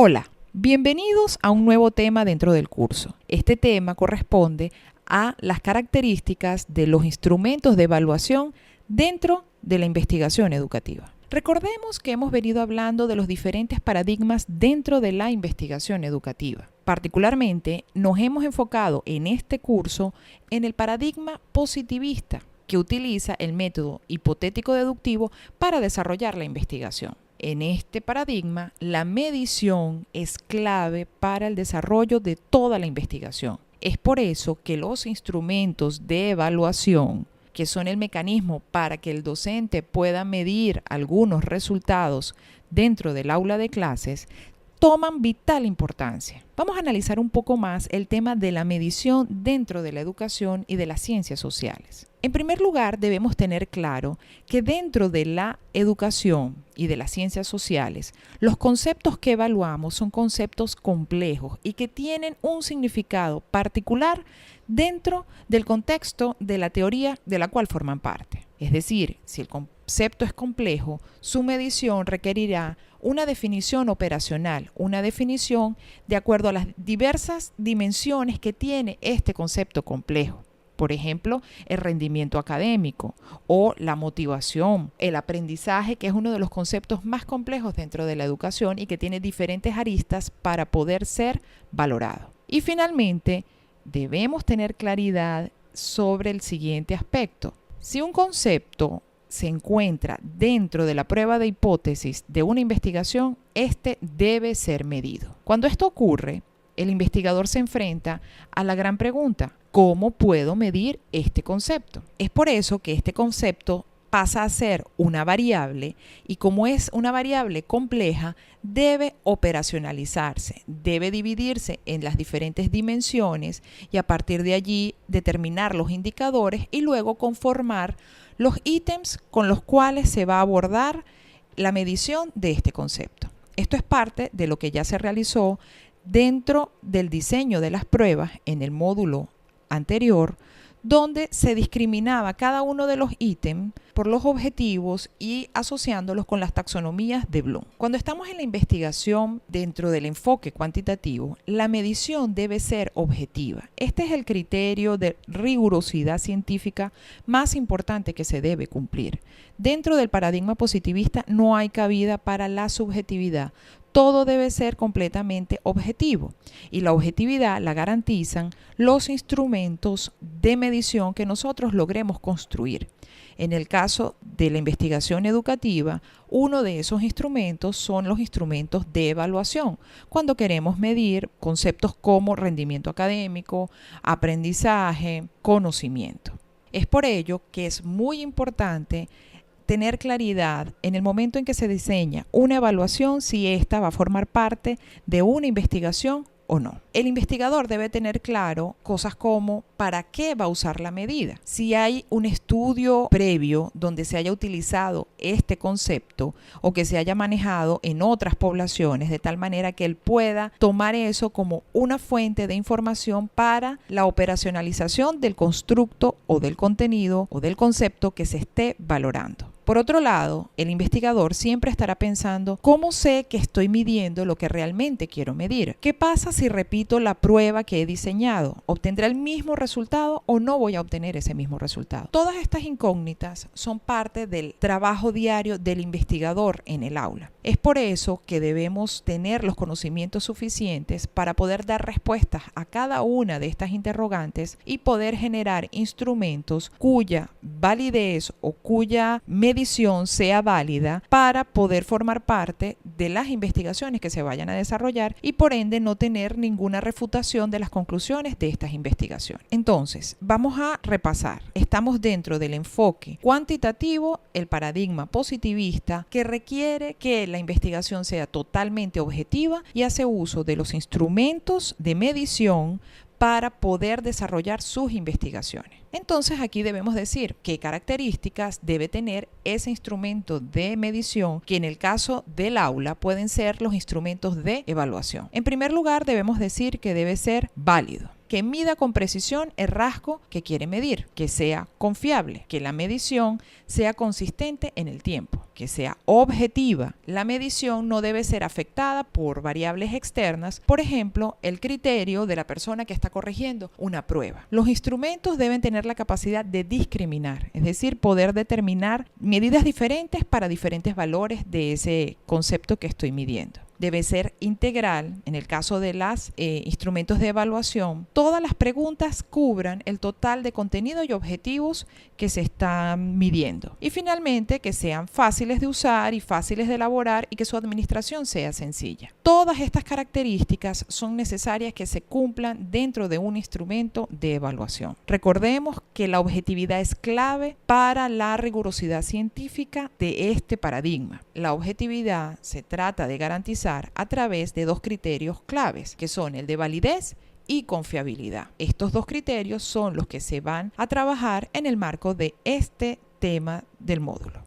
Hola, bienvenidos a un nuevo tema dentro del curso. Este tema corresponde a las características de los instrumentos de evaluación dentro de la investigación educativa. Recordemos que hemos venido hablando de los diferentes paradigmas dentro de la investigación educativa. Particularmente, nos hemos enfocado en este curso en el paradigma positivista, que utiliza el método hipotético-deductivo para desarrollar la investigación. En este paradigma, la medición es clave para el desarrollo de toda la investigación. Es por eso que los instrumentos de evaluación, que son el mecanismo para que el docente pueda medir algunos resultados dentro del aula de clases, toman vital importancia. Vamos a analizar un poco más el tema de la medición dentro de la educación y de las ciencias sociales. En primer lugar, debemos tener claro que dentro de la educación y de las ciencias sociales, los conceptos que evaluamos son conceptos complejos y que tienen un significado particular dentro del contexto de la teoría de la cual forman parte. Es decir, si el concepto es complejo, su medición requerirá una definición operacional, una definición de acuerdo a las diversas dimensiones que tiene este concepto complejo. Por ejemplo, el rendimiento académico o la motivación, el aprendizaje, que es uno de los conceptos más complejos dentro de la educación y que tiene diferentes aristas para poder ser valorado. Y finalmente, debemos tener claridad sobre el siguiente aspecto. Si un concepto se encuentra dentro de la prueba de hipótesis de una investigación, este debe ser medido. Cuando esto ocurre, el investigador se enfrenta a la gran pregunta: ¿cómo puedo medir este concepto? Es por eso que este concepto pasa a ser una variable y, como es una variable compleja, debe operacionalizarse, debe dividirse en las diferentes dimensiones y a partir de allí determinar los indicadores y luego conformar los ítems con los cuales se va a abordar la medición de este concepto. Esto es parte de lo que ya se realizó dentro del diseño de las pruebas en el módulo anterior, donde se discriminaba cada uno de los ítems por los objetivos y asociándolos con las taxonomías de Bloom. Cuando estamos en la investigación dentro del enfoque cuantitativo, la medición debe ser objetiva. Este es el criterio de rigurosidad científica más importante que se debe cumplir. Dentro del paradigma positivista no hay cabida para la subjetividad. Todo debe ser completamente objetivo y la objetividad la garantizan los instrumentos de medición que nosotros logremos construir. En el caso de la investigación educativa, uno de esos instrumentos son los instrumentos de evaluación, cuando queremos medir conceptos como rendimiento académico, aprendizaje, conocimiento. Es por ello que es muy importante tener claridad en el momento en que se diseña una evaluación si ésta va a formar parte de una investigación o no. El investigador debe tener claro cosas como para qué va a usar la medida. Si hay un estudio previo donde se haya utilizado este concepto o que se haya manejado en otras poblaciones de tal manera que él pueda tomar eso como una fuente de información para la operacionalización del constructo o del contenido o del concepto que se esté valorando. Por otro lado, el investigador siempre estará pensando: ¿cómo sé que estoy midiendo lo que realmente quiero medir? ¿Qué pasa si repito la prueba que he diseñado? ¿Obtendré el mismo resultado o no voy a obtener ese mismo resultado? Todas estas incógnitas son parte del trabajo diario del investigador en el aula. Es por eso que debemos tener los conocimientos suficientes para poder dar respuestas a cada una de estas interrogantes y poder generar instrumentos cuya validez o cuya medición sea válida para poder formar parte de las investigaciones que se vayan a desarrollar y por ende no tener ninguna refutación de las conclusiones de estas investigaciones. Entonces, vamos a repasar. Estamos dentro del enfoque cuantitativo, el paradigma positivista, que requiere que la investigación sea totalmente objetiva y hace uso de los instrumentos de medición para poder desarrollar sus investigaciones. Entonces aquí debemos decir qué características debe tener ese instrumento de medición, que en el caso del aula pueden ser los instrumentos de evaluación. En primer lugar, debemos decir que debe ser válido. que mida con precisión el rasgo que quiere medir, que sea confiable, que la medición sea consistente en el tiempo, que sea objetiva. La medición no debe ser afectada por variables externas, por ejemplo, el criterio de la persona que está corrigiendo una prueba. Los instrumentos deben tener la capacidad de discriminar, es decir, poder determinar medidas diferentes para diferentes valores de ese concepto que estoy midiendo. Debe ser integral. En el caso de los instrumentos de evaluación, todas las preguntas cubran el total de contenido y objetivos que se están midiendo. Y finalmente, que sean fáciles de usar y fáciles de elaborar y que su administración sea sencilla. Todas estas características son necesarias que se cumplan dentro de un instrumento de evaluación. Recordemos que la objetividad es clave para la rigurosidad científica de este paradigma. La objetividad se trata de garantizar a través de dos criterios claves, que son el de validez y confiabilidad. Estos dos criterios son los que se van a trabajar en el marco de este tema del módulo.